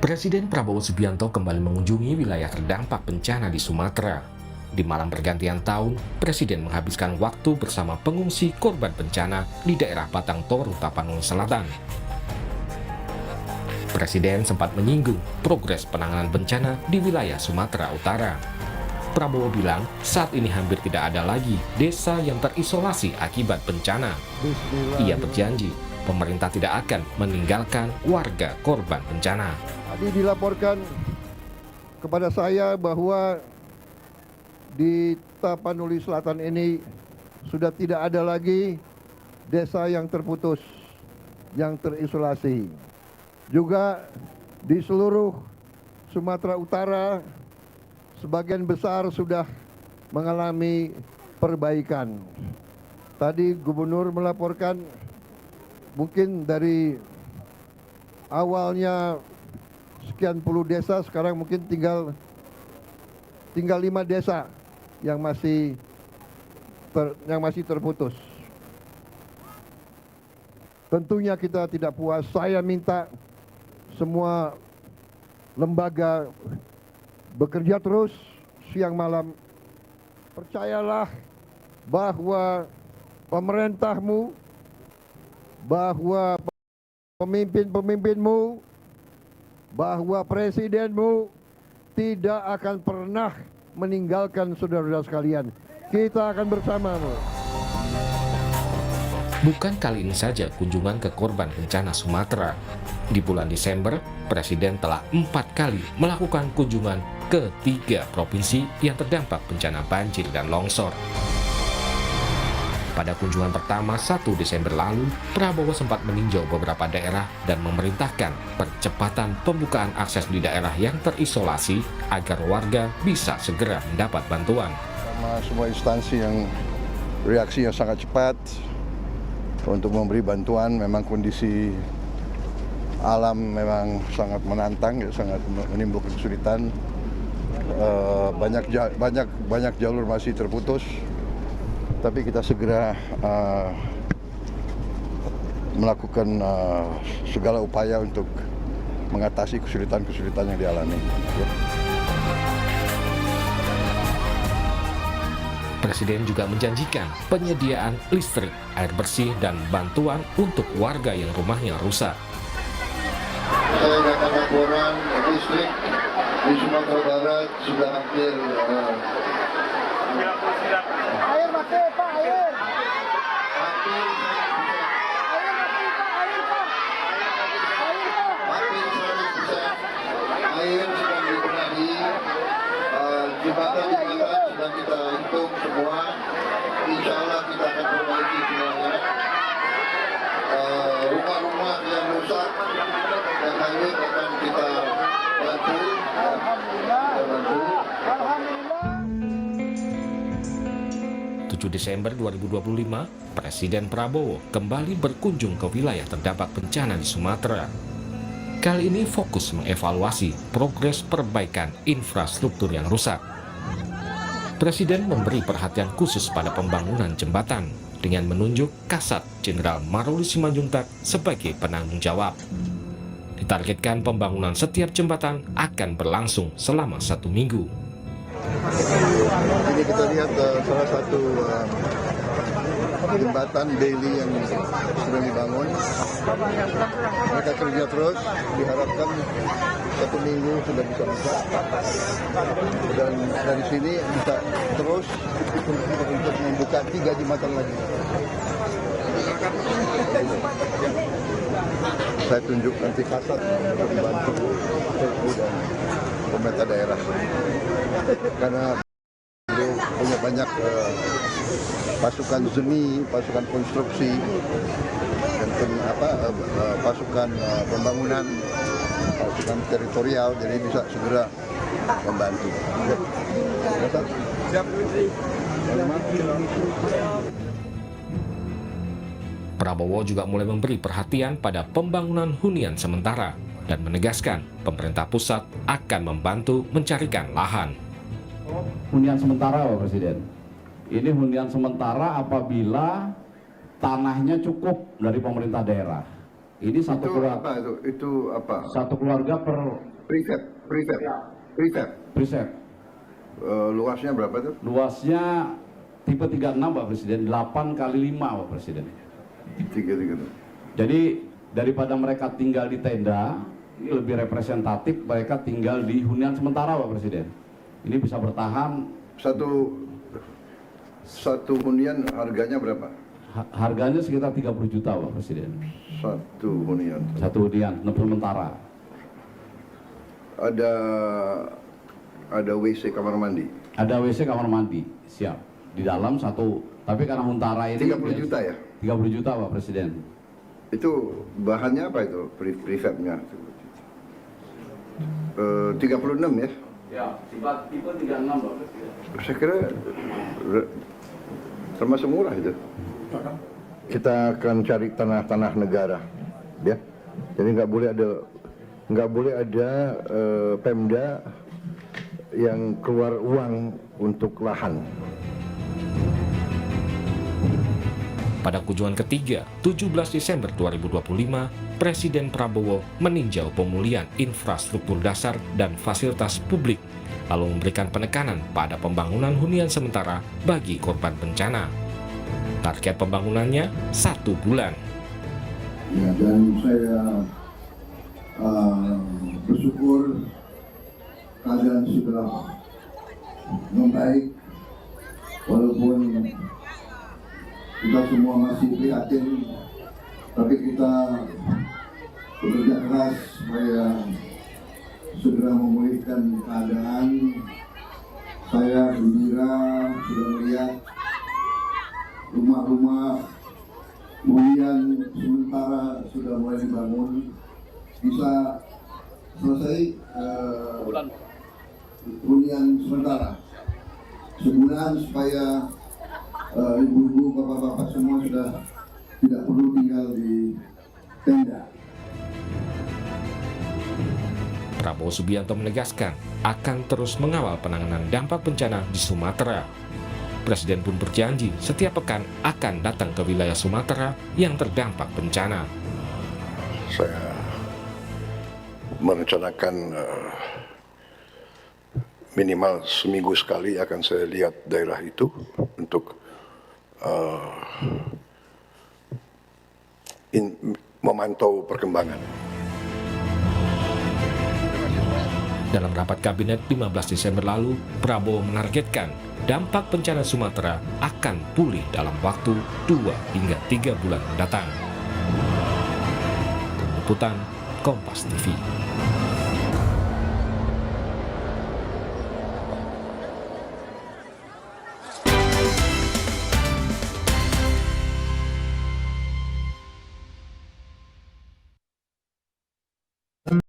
Presiden Prabowo Subianto kembali mengunjungi wilayah terdampak bencana di Sumatera. Di malam pergantian tahun, Presiden menghabiskan waktu bersama pengungsi korban bencana di daerah Batang Toru, Tapanuli Selatan. Presiden sempat menyinggung progres penanganan bencana di wilayah Sumatera Utara. Prabowo bilang saat ini hampir tidak ada lagi desa yang terisolasi akibat bencana. Ia berjanji pemerintah tidak akan meninggalkan warga korban bencana. Tadi dilaporkan kepada saya bahwa di Tapanuli Selatan ini sudah tidak ada lagi desa yang terputus, yang terisolasi. Juga di seluruh Sumatera Utara, sebagian besar sudah mengalami perbaikan. Tadi Gubernur melaporkan mungkin dari awalnya sekian puluh desa, sekarang mungkin tinggal 5 desa yang masih terputus. Tentunya kita tidak puas. Saya minta semua lembaga bekerja terus siang malam. Percayalah bahwa pemerintahmu, bahwa pemimpin-pemimpinmu, bahwa presidenmu tidak akan pernah meninggalkan saudara-saudara sekalian. Kita akan bersamamu. Bukan kali ini saja kunjungan ke korban bencana Sumatera. Di bulan Desember, Presiden telah 4 kali melakukan kunjungan ke 3 provinsi yang terdampak bencana banjir dan longsor. Pada kunjungan pertama 1 Desember lalu, Prabowo sempat meninjau beberapa daerah dan memerintahkan percepatan pembukaan akses di daerah yang terisolasi agar warga bisa segera mendapat bantuan. Sama semua instansi yang reaksinya sangat cepat untuk memberi bantuan. Memang kondisi alam memang sangat menantang, ya, sangat menimbulkan kesulitan. Banyak jalur masih terputus. Tapi kita segera melakukan segala upaya untuk mengatasi kesulitan-kesulitan yang dialami. Presiden juga menjanjikan penyediaan listrik, air bersih, dan bantuan untuk warga yang rumahnya rusak. Saya dapat laporan listrik di Sumatera Barat sudah hampir Air mati Pak, air. hampir 100%. Air sedang dibenahi, jembatan sedang kita hitung semua. Insya Allah kita akan perbaiki semuanya. Rumah-rumah yang rusak dan hanyut akan kita bantu. Alhamdulillah. 7 Desember 2025, Presiden Prabowo kembali berkunjung ke wilayah terdampak bencana di Sumatera. Kali ini fokus mengevaluasi progres perbaikan infrastruktur yang rusak. Presiden memberi perhatian khusus pada pembangunan jembatan dengan menunjuk Kasat Jenderal Maruli Simanjuntak sebagai penanggung jawab. Ditargetkan pembangunan setiap jembatan akan berlangsung selama 1 minggu. Ini kita lihat salah satu jembatan Bailey yang sedang dibangun. Mereka kerja terus, diharapkan 1 minggu sudah bisa buka. Dan dari sini bisa terus untuk membuka 3 jembatan lagi. Saya tunjuk nanti Kasat untuk membantu PU dan pemerintah daerah. Karena beliau punya banyak pasukan seni, pasukan konstruksi, dan pasukan pembangunan, pasukan teritorial, jadi bisa segera membantu. Siap. Prabowo juga mulai memberi perhatian pada pembangunan hunian sementara dan menegaskan pemerintah pusat akan membantu mencarikan lahan. Hunian sementara, Pak Presiden. Ini hunian sementara apabila tanahnya cukup dari pemerintah daerah. Ini satu Itu keluarga, apa itu? Itu apa? satu keluarga per Prefab. preset. Luasnya berapa tuh? Luasnya tipe 36 Pak Presiden, 8 kali 5 Pak Presiden. 3 tuh. Jadi daripada mereka tinggal di tenda, ini lebih representatif mereka tinggal di hunian sementara Pak Presiden. Ini bisa bertahan. Satu hunian harganya berapa? Harganya sekitar 30 juta Pak Presiden. Satu hunian. Satu hunian sementara. Ada WC kamar mandi. Ada WC kamar mandi, siap. Di dalam satu, tapi karena Huntara ini 30 juta ya? 30 juta Pak Presiden. Itu bahannya apa itu? Prefabnya? 36 ya? Ya, tipe 36 Pak Presiden. Saya kira termasuk murah itu. Kita akan cari tanah-tanah negara, ya. Jadi nggak boleh ada Pemda yang keluar uang untuk lahan. Pada kunjungan ketiga, 17 Desember 2025, Presiden Prabowo meninjau pemulihan infrastruktur dasar dan fasilitas publik, lalu memberikan penekanan pada pembangunan hunian sementara bagi korban bencana. Target pembangunannya 1 bulan. Ya, dan saya bersyukur keadaan sudah membaik, walaupun kita semua masih prihatin, tapi kita bekerja keras supaya segera memulihkan keadaan. Saya gembira sudah melihat rumah-rumah hunian sementara sudah mulai dibangun, bisa selesai hunian sementara sebulan supaya ibu-ibu, bapak-bapak semua sudah tidak perlu tinggal di tenda. Prabowo Subianto menegaskan akan terus mengawal penanganan dampak bencana di Sumatera. Presiden pun berjanji setiap pekan akan datang ke wilayah Sumatera yang terdampak bencana. Saya merencanakan minimal seminggu sekali akan saya lihat daerah itu untuk memantau perkembangan. Dalam rapat kabinet 15 Desember lalu, Prabowo menargetkan dampak bencana Sumatera akan pulih dalam waktu 2 hingga 3 bulan mendatang. Liputan Kompas TV.